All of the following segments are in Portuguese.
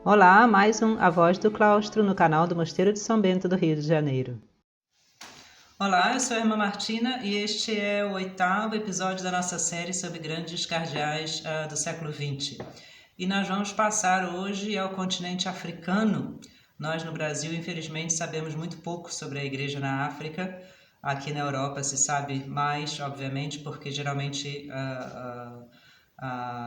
Olá, mais um A Voz do Claustro no canal do Mosteiro de São Bento do Rio de Janeiro. Olá, eu sou a irmã Martina e este é o 8º episódio da nossa série sobre grandes cardeais do século XX. E nós vamos passar hoje ao continente africano. Nós no Brasil, infelizmente, sabemos muito pouco sobre a igreja na África. Aqui na Europa se sabe mais, obviamente, porque geralmente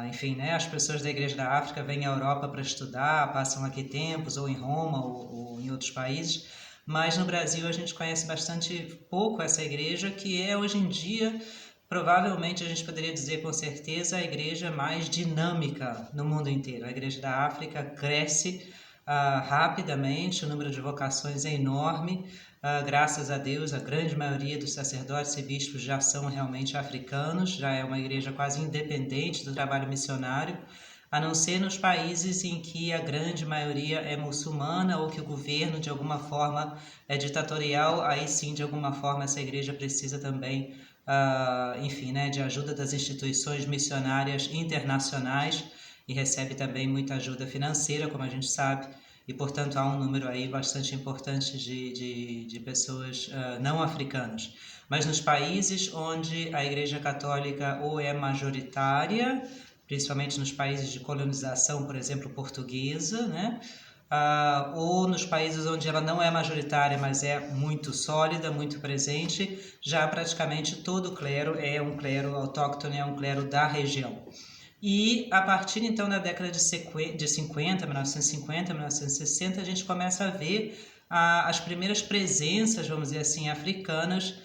enfim, né, as pessoas da Igreja da África vêm à Europa para estudar, passam aqui tempos, ou em Roma, ou em outros países, mas no Brasil a gente conhece bastante pouco essa igreja, que é hoje em dia, provavelmente a gente poderia dizer com certeza, a igreja mais dinâmica no mundo inteiro. A Igreja da África cresce rapidamente, o número de vocações é enorme. Graças a Deus, a grande maioria dos sacerdotes e bispos já são realmente africanos, já é uma igreja quase independente do trabalho missionário, a não ser nos países em que a grande maioria é muçulmana ou que o governo de alguma forma é ditatorial. Aí sim, de alguma forma, essa igreja precisa também, enfim, né, de ajuda das instituições missionárias internacionais e recebe também muita ajuda financeira, como a gente sabe. E, portanto, há um número aí bastante importante de pessoas não africanas. Mas nos países onde a Igreja Católica ou é majoritária, principalmente nos países de colonização, por exemplo, portuguesa, né? Ou nos países onde ela não é majoritária, mas é muito sólida, muito presente, já praticamente todo o clero é um clero autóctone, é um clero da região. E a partir então da década de 50, 1950, 1960, a gente começa a ver as primeiras presenças, vamos dizer assim, africanas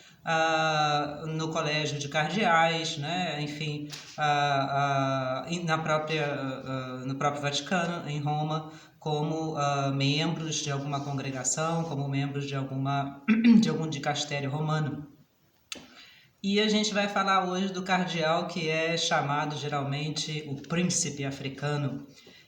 no colégio de cardeais, né? Enfim, no próprio Vaticano, em Roma, como membros de alguma congregação, como membros de algum dicastério romano. E a gente vai falar hoje do cardeal que é chamado geralmente o príncipe africano.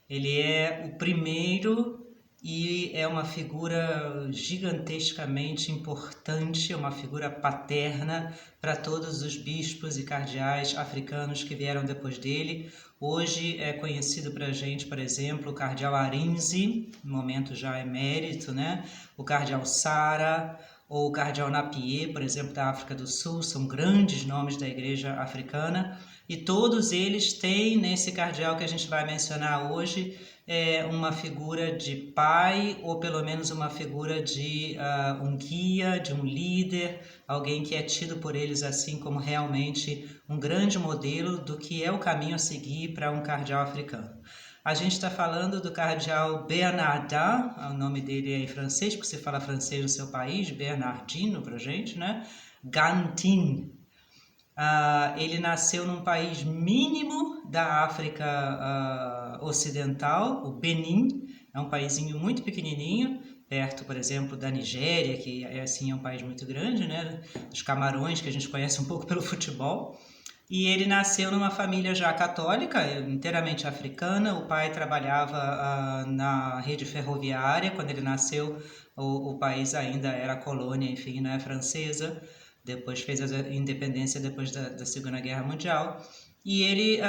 Ele é o primeiro e é uma figura gigantescamente importante, uma figura paterna para todos os bispos e cardeais africanos que vieram depois dele. Hoje é conhecido para a gente, por exemplo, o cardeal Arinze, no momento já emérito, né? O cardeal Sara, ou o cardeal Napier, por exemplo, da África do Sul, são grandes nomes da igreja africana, e todos eles têm nesse cardeal que a gente vai mencionar hoje uma figura de pai, ou pelo menos uma figura de um guia, de um líder, alguém que é tido por eles assim como realmente um grande modelo do que é o caminho a seguir para um cardeal africano. A gente está falando do cardeal Bernardin, o nome dele é em francês, porque você fala francês no seu país, Bernardino para a gente, né? Gantin. Ele nasceu num país mínimo da África Ocidental, o Benin, é um paísinho muito pequenininho, perto, por exemplo, da Nigéria, que assim, é um país muito grande, né? Dos Camarões, que a gente conhece um pouco pelo futebol. E ele nasceu numa família já católica, inteiramente africana. O pai trabalhava na rede ferroviária. Quando ele nasceu, o país ainda era colônia, enfim, né, francesa. Depois fez a independência depois da Segunda Guerra Mundial. E ele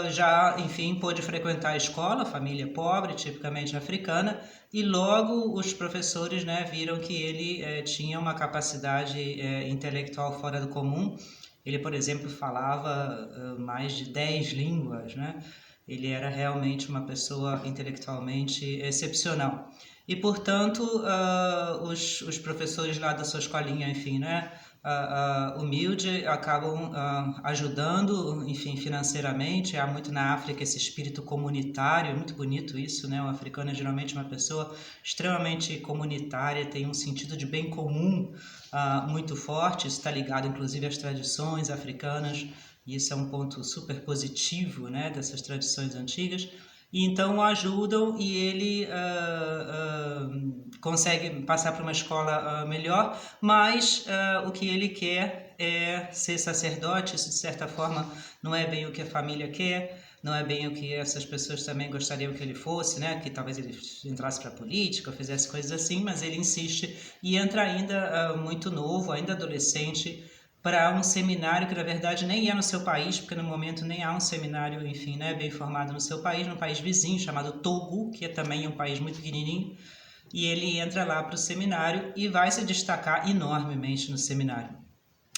já, enfim, pôde frequentar a escola, família pobre, tipicamente africana, e logo os professores, né, viram que ele tinha uma capacidade intelectual fora do comum. Ele, por exemplo, falava mais de 10 línguas, né? Ele era realmente uma pessoa intelectualmente excepcional. E, portanto, os professores lá da sua escolinha, enfim, né? Humilde, acabam ajudando, enfim, financeiramente. Há muito na África esse espírito comunitário, é muito bonito isso, né? O africano é geralmente uma pessoa extremamente comunitária, tem um sentido de bem comum muito forte. Isso está ligado, inclusive, às tradições africanas, e isso é um ponto super positivo, né, dessas tradições antigas. E então o ajudam e ele consegue passar para uma escola melhor, mas o que ele quer é ser sacerdote. Isso de certa forma não é bem o que a família quer, não é bem o que essas pessoas também gostariam que ele fosse, né? Que talvez ele entrasse para a política ou fizesse coisas assim, mas ele insiste e entra ainda muito novo, ainda adolescente, para um seminário que na verdade nem é no seu país, porque no momento nem há um seminário, enfim, né, bem formado no seu país, num país vizinho chamado Togo, que é também um país muito pequenininho, e ele entra lá para o seminário e vai se destacar enormemente no seminário.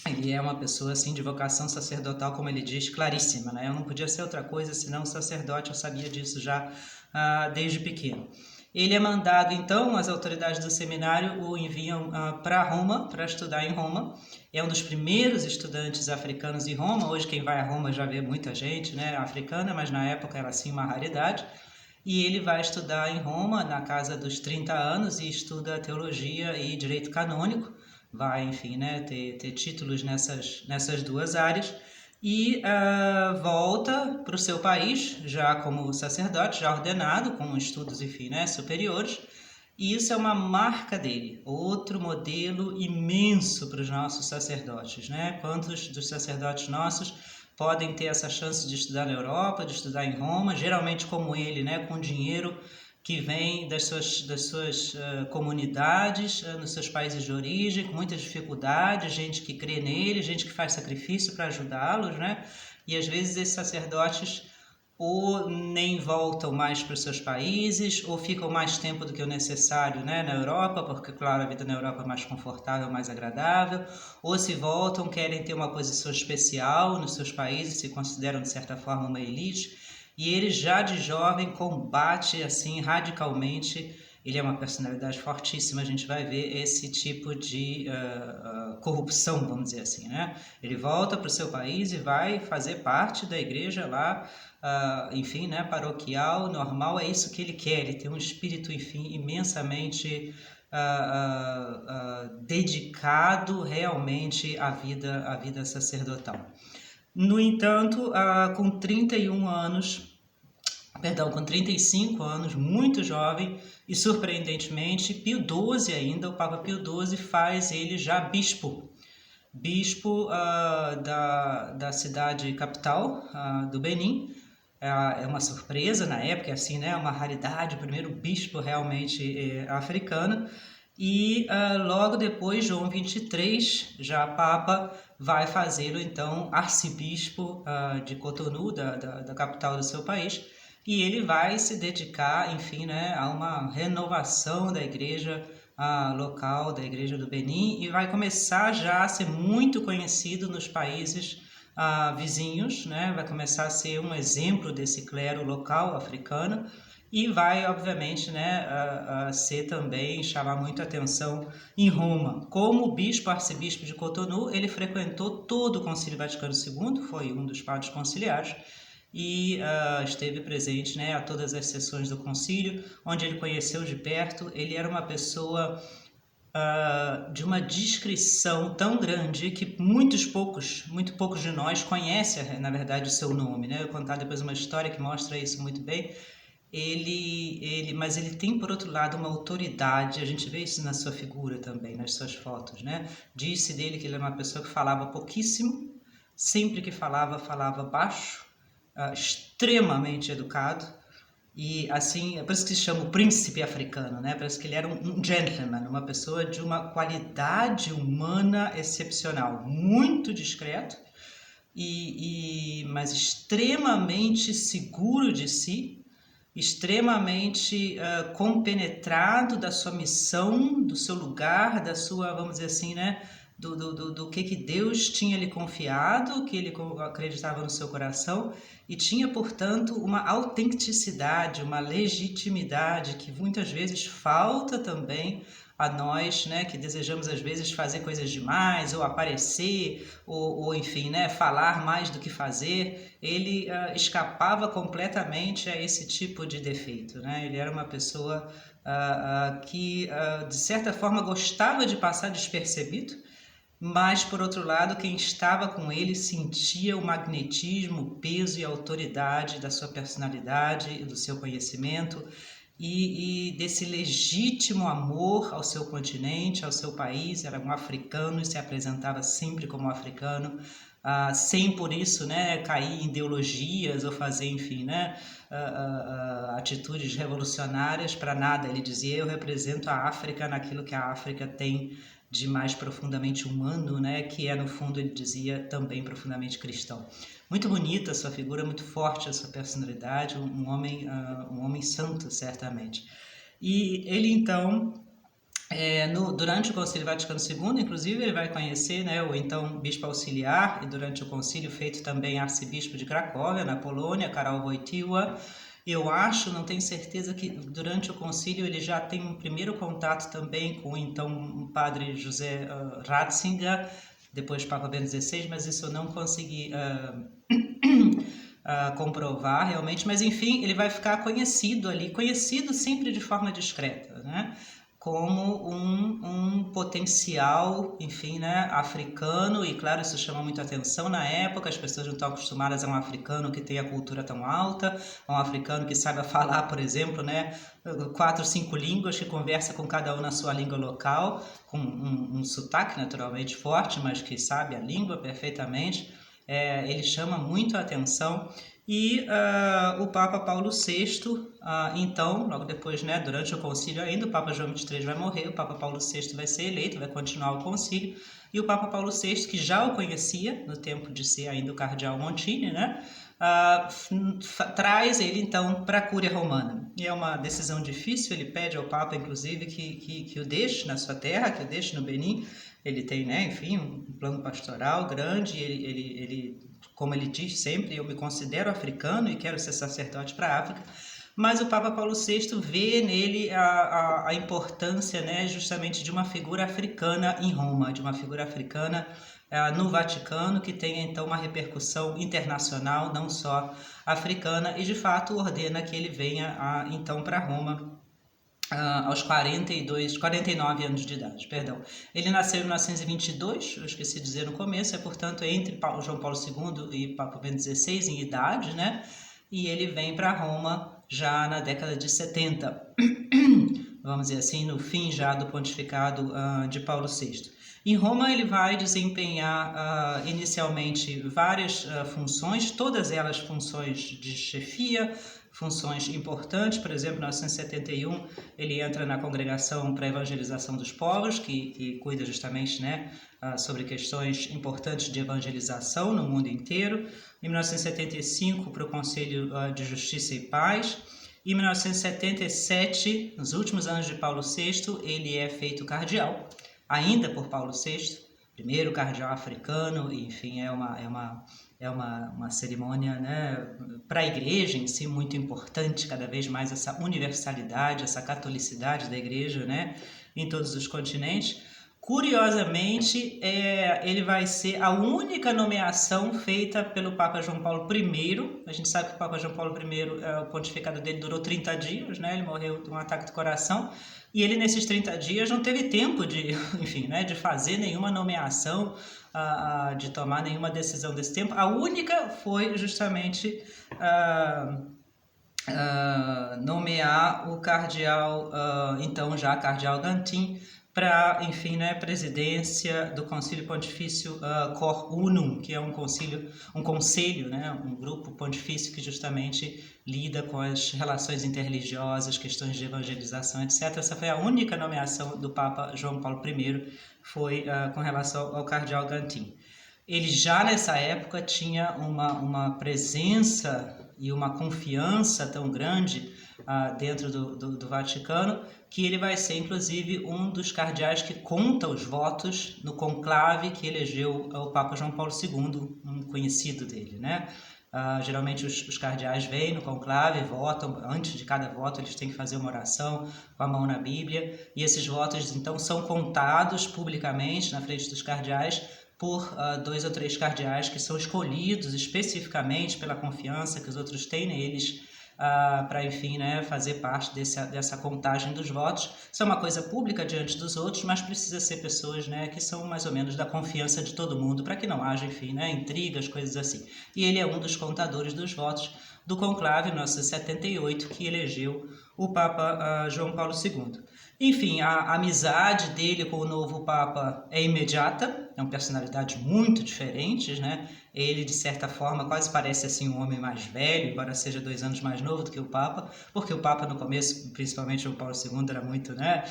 Ele é uma pessoa assim de vocação sacerdotal, como ele diz, claríssima, né? Eu não podia ser outra coisa senão sacerdote, eu sabia disso já desde pequeno. Ele é mandado, então, as autoridades do seminário o enviam para Roma, para estudar em Roma. É um dos primeiros estudantes africanos em Roma. Hoje quem vai a Roma já vê muita gente, né, africana, mas na época era assim uma raridade. E ele vai estudar em Roma, na casa dos 30 anos, e estuda teologia e direito canônico. Vai, enfim, né, ter títulos nessas duas áreas. E volta para o seu país, já como sacerdote, já ordenado, com estudos, enfim, né, superiores. E isso é uma marca dele, outro modelo imenso para os nossos sacerdotes, né? Quantos dos sacerdotes nossos podem ter essa chance de estudar na Europa, de estudar em Roma, geralmente como ele, né, com dinheiro que vem das suas comunidades, nos seus países de origem, com muita dificuldade, gente que crê nele, gente que faz sacrifício para ajudá-los, né? E às vezes esses sacerdotes ou nem voltam mais para os seus países, ou ficam mais tempo do que o necessário, né, na Europa, porque, claro, a vida na Europa é mais confortável, mais agradável, ou se voltam, querem ter uma posição especial nos seus países, se consideram, de certa forma, uma elite, e ele já de jovem combate, assim, radicalmente. Ele é uma personalidade fortíssima, a gente vai ver esse tipo de corrupção, vamos dizer assim, né? Ele volta para o seu país e vai fazer parte da igreja lá, enfim, né, paroquial, normal, é isso que ele quer. Ele tem um espírito, enfim, imensamente dedicado realmente à vida sacerdotal. No entanto, com 31 anos, com 35 anos, muito jovem, e surpreendentemente, Pio XII ainda, o Papa Pio XII faz ele já bispo da cidade capital, do Benin. É uma surpresa na época, assim, né? Uma raridade, o primeiro bispo realmente africano. E logo depois, João 23, já Papa, vai fazê-lo então arcebispo de Cotonou, da capital do seu país, e ele vai se dedicar, enfim, né, a uma renovação da igreja local, da igreja do Benin, e vai começar já a ser muito conhecido nos países vizinhos, né? Vai começar a ser um exemplo desse clero local africano, e vai, obviamente, né, ser também, chamar muita atenção em Roma. Como bispo, arcebispo de Cotonou, ele frequentou todo o Concílio Vaticano II, foi um dos padres conciliares, e esteve presente, né, a todas as sessões do concílio, onde ele conheceu de perto. Ele era uma pessoa de uma discrição tão grande que muito poucos de nós conhecem, na verdade, o seu nome, né? Eu vou contar depois uma história que mostra isso muito bem. Mas ele tem, por outro lado, uma autoridade. A gente vê isso na sua figura também, nas suas fotos, né? Disse dele que ele era uma pessoa que falava pouquíssimo, sempre que falava baixo, extremamente educado, e assim, é por isso que se chama o príncipe africano, né? Parece que ele era um gentleman, uma pessoa de uma qualidade humana excepcional, muito discreto, mas extremamente seguro de si, extremamente compenetrado da sua missão, do seu lugar, da sua, vamos dizer assim, né, do que Deus tinha lhe confiado, que ele acreditava no seu coração, e tinha, portanto, uma autenticidade, uma legitimidade que muitas vezes falta também a nós, né, que desejamos às vezes fazer coisas demais, ou aparecer, ou enfim, né, falar mais do que fazer. Ele escapava completamente a esse tipo de defeito, né? Ele era uma pessoa que, de certa forma, gostava de passar despercebido, mas, por outro lado, quem estava com ele sentia o magnetismo, o peso e a autoridade da sua personalidade, do seu conhecimento, e desse legítimo amor ao seu continente, ao seu país. Era um africano e se apresentava sempre como africano, sem por isso, né, cair em ideologias ou fazer, enfim, né, atitudes revolucionárias. Para nada. Ele dizia: eu represento a África naquilo que a África tem de mais profundamente humano, né, que é, no fundo, ele dizia, também profundamente cristão. Muito bonita a sua figura, muito forte a sua personalidade, um homem santo, certamente. E ele, então, durante o Concílio Vaticano II, inclusive, ele vai conhecer, né, o então bispo auxiliar, e durante o concílio feito também arcebispo de Cracóvia, na Polônia, Karol Wojtyła. Eu acho, não tenho certeza, que durante o concílio ele já tem um primeiro contato também com então o padre José Ratzinger, depois Papa Bento XVI, mas isso eu não consegui comprovar realmente. Mas enfim, ele vai ficar conhecido ali, conhecido sempre de forma discreta, né? Como um potencial, enfim, né, africano. E claro, isso chama muito atenção na época. As pessoas não estão acostumadas a um africano que tem a cultura tão alta, a um africano que saiba falar, por exemplo, né, 4, 5 línguas, que conversa com cada um na sua língua local, com um sotaque naturalmente forte, mas que sabe a língua perfeitamente. Ele chama muito a atenção. E o Papa Paulo VI, então, logo depois, né, durante o concílio ainda, o Papa João XXIII vai morrer, o Papa Paulo VI vai ser eleito, vai continuar o concílio, e o Papa Paulo VI, que já o conhecia no tempo de ser ainda o cardeal Montini, né, traz ele então para a Cúria Romana. E é uma decisão difícil. Ele pede ao Papa, inclusive, que o deixe na sua terra, que o deixe no Benin. Ele tem, né, enfim, um plano pastoral grande. Ele, como ele diz sempre, eu me considero africano e quero ser sacerdote para a África. Mas o Papa Paulo VI vê nele a importância, né, justamente de uma figura africana em Roma, de uma figura africana no Vaticano, que tenha então uma repercussão internacional, não só africana, e de fato ordena que ele venha então para Roma aos 49 anos de idade, perdão. Ele nasceu em 1922, eu esqueci de dizer no começo, portanto entre João Paulo II e Papa Bento XVI em idade, né? E ele vem para Roma já na década de 70, vamos dizer assim, no fim já do pontificado de Paulo VI. Em Roma ele vai desempenhar inicialmente várias funções, todas elas funções de chefia, funções importantes. Por exemplo, em 1971 ele entra na Congregação para a Evangelização dos Povos, que cuida justamente, né, sobre questões importantes de evangelização no mundo inteiro. Em 1975 para o Conselho de Justiça e Paz. Em 1977, nos últimos anos de Paulo VI, ele é feito cardeal, ainda por Paulo VI, primeiro cardeal africano. Enfim, é uma cerimônia, né, para a igreja em si muito importante, cada vez mais essa universalidade, essa catolicidade da igreja, né, em todos os continentes. Curiosamente, ele vai ser a única nomeação feita pelo Papa João Paulo I. A gente sabe que o Papa João Paulo I, o pontificado dele durou 30 dias, né? Ele morreu de um ataque do coração, e ele nesses 30 dias não teve tempo de, enfim, né, de fazer nenhuma nomeação, de tomar nenhuma decisão desse tempo. A única foi justamente nomear o cardeal, então já cardeal Dantin, para, enfim, né, presidência do Concílio Pontifício Cor Unum, que é um conselho, né, um grupo pontifício que justamente lida com as relações interreligiosas, questões de evangelização, etc. Essa foi a única nomeação do Papa João Paulo I, foi com relação ao cardeal Dantin. Ele já nessa época tinha uma presença e uma confiança tão grande dentro do Vaticano, que ele vai ser inclusive um dos cardeais que conta os votos no conclave que elegeu o Papa João Paulo II, um conhecido dele, né? Geralmente os cardeais vêm no conclave, votam. Antes de cada voto eles têm que fazer uma oração com a mão na Bíblia, e esses votos então são contados publicamente na frente dos cardeais por 2 ou 3 cardeais que são escolhidos especificamente pela confiança que os outros têm neles, para, enfim, né, fazer parte dessa contagem dos votos. Isso é uma coisa pública diante dos outros, mas precisa ser pessoas, né, que são mais ou menos da confiança de todo mundo, para que não haja, enfim, né, intrigas, coisas assim. E ele é um dos contadores dos votos, do conclave em 1978, que elegeu o Papa João Paulo II. Enfim, a amizade dele com o novo Papa é imediata, são personalidades muito diferentes, né? Ele, de certa forma, quase parece assim um homem mais velho, embora seja 2 anos mais novo do que o Papa, porque o Papa no começo, principalmente João Paulo II, era muito, né?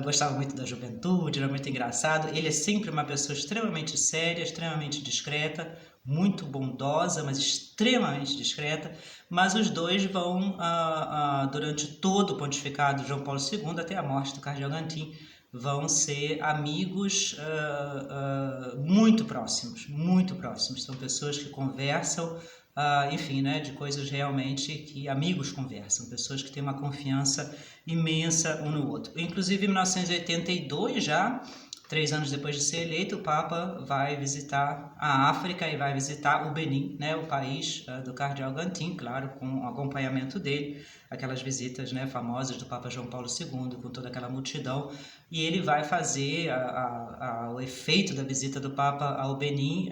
Gostava muito da juventude, era muito engraçado. Ele é sempre uma pessoa extremamente séria, extremamente discreta, muito bondosa, mas extremamente discreta, mas os dois vão, durante todo o pontificado de João Paulo II, até a morte do cardeal Gantin, vão ser amigos muito próximos, muito próximos. São pessoas que conversam, enfim, né, de coisas realmente que amigos conversam, pessoas que têm uma confiança imensa um no outro. Inclusive, em 1982, já 3 anos depois de ser eleito, o Papa vai visitar a África e vai visitar o Benin, né, o país do cardeal Gantin, claro, com o acompanhamento dele, aquelas visitas, né, famosas do Papa João Paulo II, com toda aquela multidão, e ele vai fazer o efeito da visita do Papa ao Benin,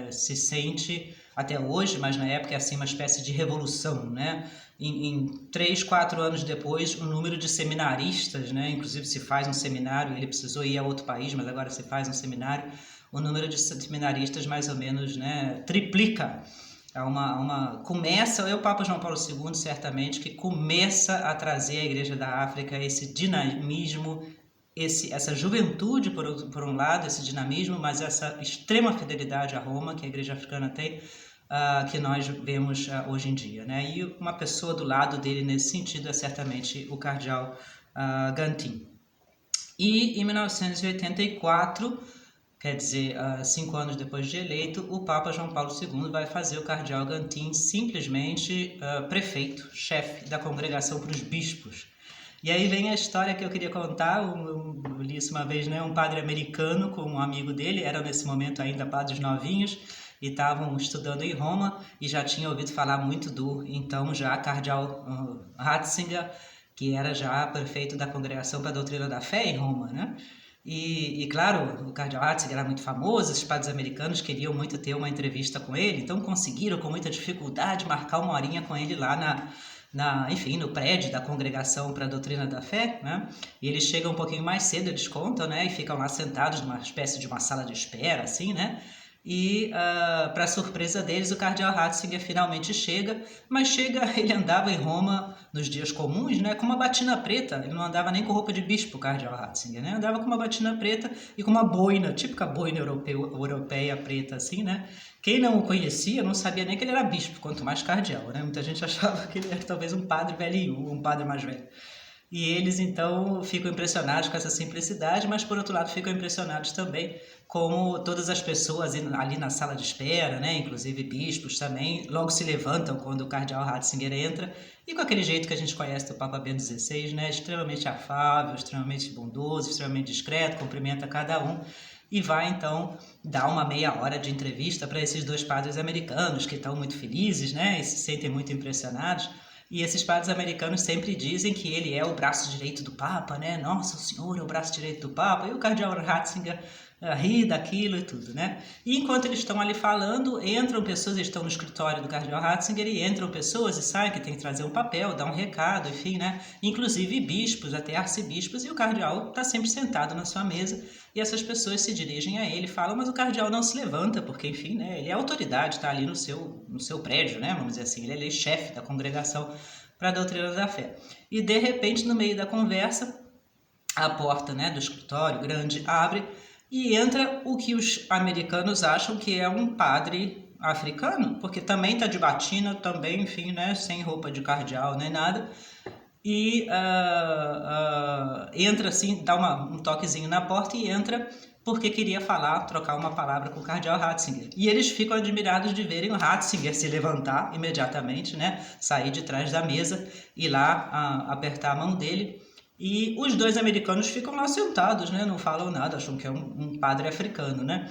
se sente até hoje, mas na época é assim uma espécie de revolução, né? Em 3, 4 anos depois, o número de seminaristas, né? Inclusive se faz um seminário, ele precisou ir a outro país, mas agora se faz um seminário, o número de seminaristas mais ou menos, né, triplica. Começa, é o Papa João Paulo II, certamente, que começa a trazer à Igreja da África esse dinamismo, essa juventude, por um lado, esse dinamismo, mas essa extrema fidelidade a Roma que a Igreja Africana tem, que nós vemos hoje em dia, né? E uma pessoa do lado dele nesse sentido é certamente o cardeal Gantin. E em 1984, quer dizer, 5 anos depois de eleito, o Papa João Paulo II vai fazer o cardeal Gantin simplesmente prefeito, chefe da congregação para os bispos. E aí vem a história que eu queria contar. Eu li isso uma vez, né? Um padre americano com um amigo dele, eram nesse momento ainda padres novinhos, e estavam estudando em Roma e já tinham ouvido falar muito do então já cardeal Ratzinger, que era já prefeito da Congregação para a Doutrina da Fé em Roma, né? E claro, o cardeal Ratzinger era muito famoso, os padres americanos queriam muito ter uma entrevista com ele, então conseguiram com muita dificuldade marcar uma horinha com ele lá enfim, no prédio da Congregação para a Doutrina da Fé, né? E eles chegam um pouquinho mais cedo, eles contam, né? E ficam lá sentados numa espécie de uma sala de espera, assim, né? E, para surpresa deles, o cardeal Ratzinger finalmente chega, mas ele andava em Roma nos dias comuns, né, com uma batina preta. Ele não andava nem com roupa de bispo, o cardeal Ratzinger, né? Andava com uma batina preta e com uma boina, típica boina europeia preta, assim, né? Quem não o conhecia não sabia nem que ele era bispo, quanto mais cardeal, né? Muita gente achava que ele era talvez um padre velhinho, um padre mais velho. E eles, então, ficam impressionados com essa simplicidade, mas, por outro lado, ficam impressionados também como todas as pessoas ali na sala de espera, né, inclusive bispos também, logo se levantam quando o cardeal Ratzinger entra, e com aquele jeito que a gente conhece do Papa Bento XVI, né, extremamente afável, extremamente bondoso, extremamente discreto, cumprimenta cada um, e vai, então, dar uma meia hora de entrevista para esses 2 padres americanos que estão muito felizes, né, e se sentem muito impressionados. E esses padres americanos sempre dizem que ele é o braço direito do Papa, né? Nossa, o senhor é o braço direito do Papa. E o cardeal Ratzinger ri daquilo e tudo, né? E enquanto eles estão ali falando, entram pessoas, eles estão no escritório do cardeal Ratzinger, e entram pessoas e saem que tem que trazer um papel, dar um recado, enfim, né? Inclusive bispos, até arcebispos, e o cardeal está sempre sentado na sua mesa, e essas pessoas se dirigem a ele e falam, mas o cardeal não se levanta, porque, enfim, né? Ele é autoridade, está ali no seu prédio, né? Vamos dizer assim, ele é chefe da congregação para a doutrina da fé. E, de repente, no meio da conversa, a porta, né, do escritório grande abre, e entra o que os americanos acham que é um padre africano, porque também está de batina, também, enfim, né, sem roupa de cardeal nem nada, e entra assim, dá um toquezinho na porta e entra porque queria trocar uma palavra com o cardeal Ratzinger. E eles ficam admirados de verem o Ratzinger se levantar imediatamente, né, sair de trás da mesa e lá apertar a mão dele. E os 2 americanos ficam lá sentados, né? Não falam nada, acham que é um padre africano, né?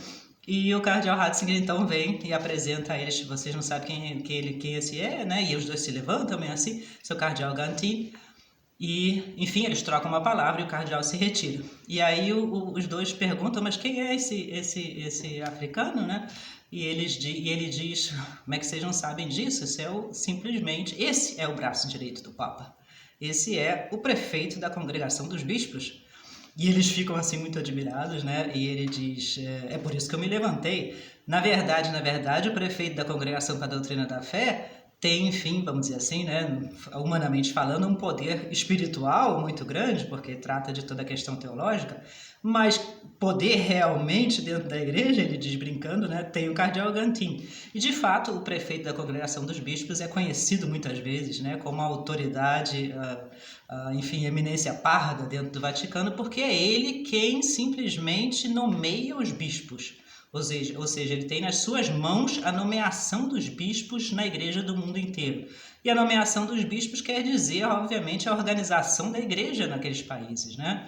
E o cardeal Ratzinger então vem e apresenta a eles, vocês não sabem quem esse é, né? E os 2 se levantam, é assim, seu cardeal Gantin. E, enfim, eles trocam uma palavra e o cardeal se retira. E aí os 2 perguntam, mas quem é esse africano, né? E ele diz, como é que vocês não sabem disso? Simplesmente, esse é o braço direito do Papa. Esse é o prefeito da Congregação dos Bispos. E eles ficam assim muito admirados, né? E ele diz, é por isso que eu me levantei. Na verdade, o prefeito da Congregação para a Doutrina da Fé tem, enfim, vamos dizer assim, né, humanamente falando, um poder espiritual muito grande, porque trata de toda a questão teológica, mas poder realmente dentro da igreja, ele diz brincando, né, tem o cardeal Gantin. E, de fato, o prefeito da Congregação dos Bispos é conhecido muitas vezes, né, como a autoridade, enfim, eminência parda dentro do Vaticano, porque é ele quem simplesmente nomeia os bispos. Ou seja, ele tem nas suas mãos a nomeação dos bispos na igreja do mundo inteiro. E a nomeação dos bispos quer dizer, obviamente, a organização da igreja naqueles países, né?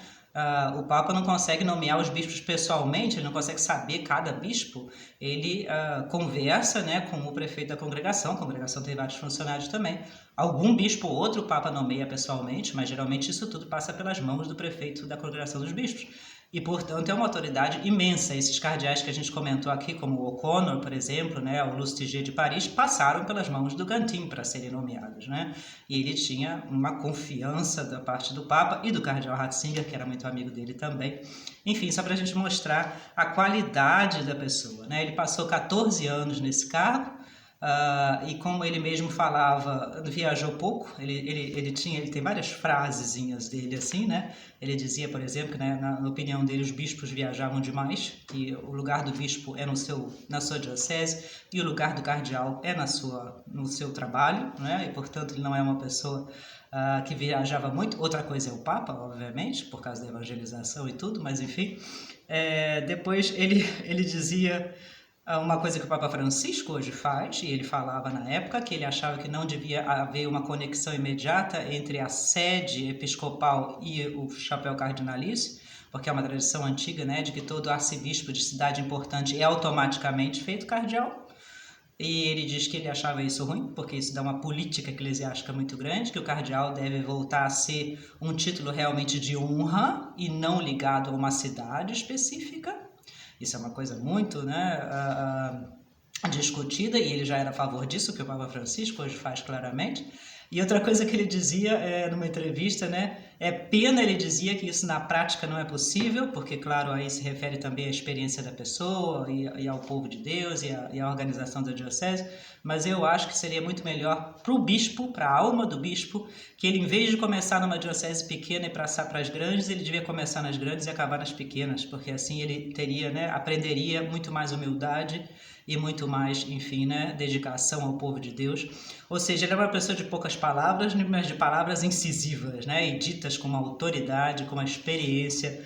O Papa não consegue nomear os bispos pessoalmente, ele não consegue saber cada bispo, ele conversa, né, com o prefeito da congregação, a congregação tem vários funcionários também, algum bispo ou outro o Papa nomeia pessoalmente, mas geralmente isso tudo passa pelas mãos do prefeito da congregação dos bispos. E, portanto, é uma autoridade imensa. Esses cardeais que a gente comentou aqui, como o O'Connor, por exemplo, né, o Lustiger de Paris, passaram pelas mãos do Gantin para serem nomeados, né? E ele tinha uma confiança da parte do Papa e do cardeal Ratzinger, que era muito amigo dele também. Enfim, só para a gente mostrar a qualidade da pessoa, né? Ele passou 14 anos nesse cargo, e como ele mesmo falava, viajou pouco, ele tem várias frasezinhas dele assim, né? Ele dizia, por exemplo, né, na opinião dele, os bispos viajavam demais, que o lugar do bispo é na sua diocese e o lugar do cardeal é no seu trabalho, né? E, portanto, ele não é uma pessoa que viajava muito. Outra coisa é o Papa, obviamente, por causa da evangelização e tudo, mas enfim. Depois ele dizia uma coisa que o Papa Francisco hoje faz, e ele falava na época que ele achava que não devia haver uma conexão imediata entre a sede episcopal e o chapéu cardinalício, porque é uma tradição antiga, né, de que todo arcebispo de cidade importante é automaticamente feito cardeal. E ele diz que ele achava isso ruim, porque isso dá uma política eclesiástica muito grande, que o cardeal deve voltar a ser um título realmente de honra e não ligado a uma cidade específica. Isso é uma coisa muito, né, discutida, e ele já era a favor disso, que o Papa Francisco hoje faz claramente. E outra coisa que ele dizia numa entrevista, né, é pena, ele dizia, que isso na prática não é possível, porque, claro, aí se refere também à experiência da pessoa e ao povo de Deus e à organização da diocese, mas eu acho que seria muito melhor para o bispo, para a alma do bispo, que ele, em vez de começar numa diocese pequena e passar para as grandes, ele devia começar nas grandes e acabar nas pequenas, porque assim ele teria, né, aprenderia muito mais humildade e muito mais, enfim, né, dedicação ao povo de Deus. Ou seja, ele é uma pessoa de poucas palavras, mas de palavras incisivas, né, e ditas com uma autoridade, com uma experiência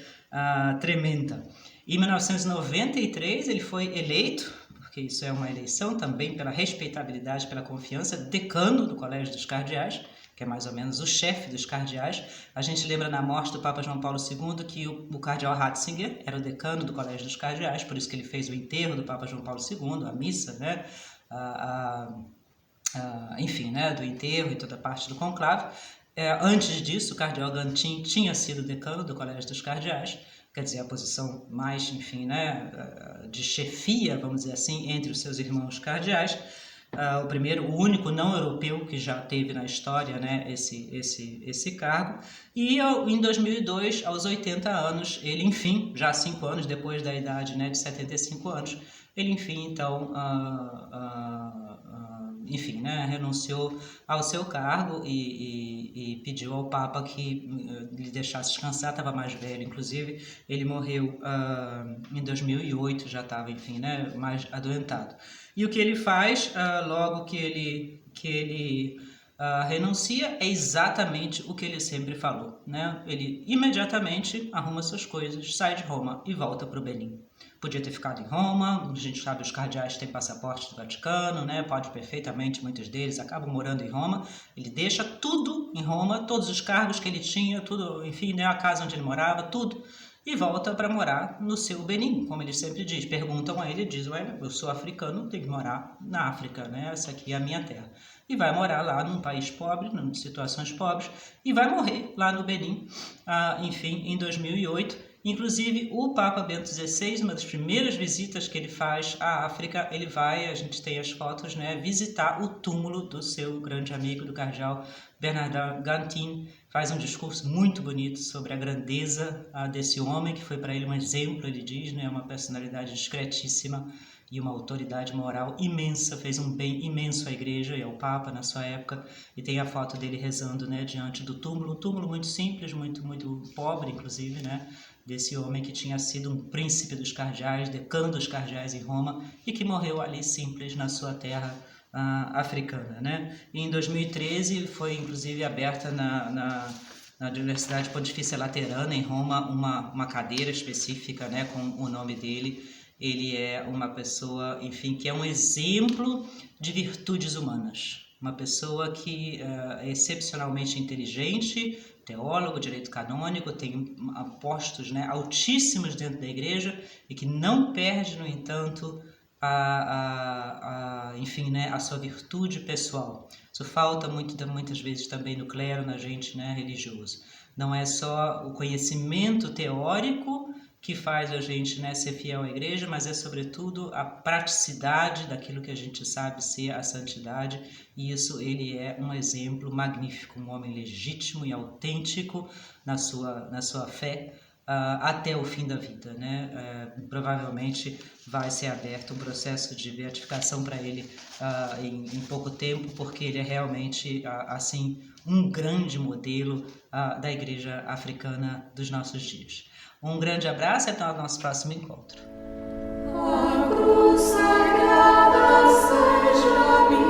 tremenda. Em 1993 ele foi eleito, porque isso é uma eleição também pela respeitabilidade, pela confiança, decano do Colégio dos Cardeais, que é mais ou menos o chefe dos cardeais. A gente lembra na morte do Papa João Paulo II que o cardeal Ratzinger era o decano do Colégio dos Cardeais, por isso que ele fez o enterro do Papa João Paulo II, a missa, né? Enfim, né? Do enterro e toda a parte do conclave. Antes disso, o cardeal Gantin tinha sido decano do Colégio dos Cardeais, quer dizer, a posição mais, enfim, né, de chefia, vamos dizer assim, entre os seus irmãos cardeais. O único não europeu que já teve na história, né, esse cargo. E em 2002, aos 80 anos, ele, enfim, já 5 anos depois da idade, né, de 75 anos, ele, enfim, então, enfim, né, renunciou ao seu cargo e pediu ao Papa que lhe deixasse descansar. Estava mais velho, inclusive. Ele morreu em 2008, já estava, enfim, né, mais adoentado. E o que ele faz logo que ele renuncia é exatamente o que ele sempre falou, né? Ele imediatamente arruma suas coisas, sai de Roma e volta para o Benin. Podia ter ficado em Roma, a gente sabe, os cardeais têm passaporte do Vaticano, né? Pode perfeitamente, muitos deles acabam morando em Roma. Ele deixa tudo em Roma, todos os cargos que ele tinha, tudo, enfim, né? A casa onde ele morava, tudo, e volta para morar no seu Benin, como ele sempre diz. Perguntam a ele, ele diz, ué, eu sou africano, tenho que morar na África, né? Essa aqui é a minha terra. E vai morar lá num país pobre, em situações pobres, e vai morrer lá no Benin, enfim, em 2008. Inclusive, o Papa Bento XVI, uma das primeiras visitas que ele faz à África, ele vai, a gente tem as fotos, né, visitar o túmulo do seu grande amigo, do cardeal Bernardin Gantin, faz um discurso muito bonito sobre a grandeza desse homem, que foi para ele um exemplo, ele diz, né, uma personalidade discretíssima e uma autoridade moral imensa, fez um bem imenso à igreja e ao Papa na sua época, e tem a foto dele rezando, né, diante do túmulo, um túmulo muito simples, muito pobre, inclusive, né, desse homem que tinha sido um príncipe dos cardeais, decano dos cardeais em Roma, e que morreu ali simples na sua terra africana, né? E em 2013 foi inclusive aberta na Universidade Pontifícia Laterana em Roma uma cadeira específica, né, com o nome dele. Ele é uma pessoa, enfim, que é um exemplo de virtudes humanas, uma pessoa que é excepcionalmente inteligente, teólogo, direito canônico, tem postos, né, altíssimos dentro da igreja e que não perde, no entanto, enfim, né, a sua virtude pessoal. Isso falta muitas vezes também no clero, na gente, né, religioso. Não é só o conhecimento teórico que faz a gente, né, ser fiel à igreja, mas é sobretudo a praticidade daquilo que a gente sabe ser a santidade, e isso ele é um exemplo magnífico, um homem legítimo e autêntico na sua fé, até o fim da vida, né? Provavelmente vai ser aberto um processo de beatificação para ele em pouco tempo, porque ele é realmente, assim, um grande modelo da igreja africana dos nossos dias. Um grande abraço e até o nosso próximo encontro. A cruz sagrada seja minha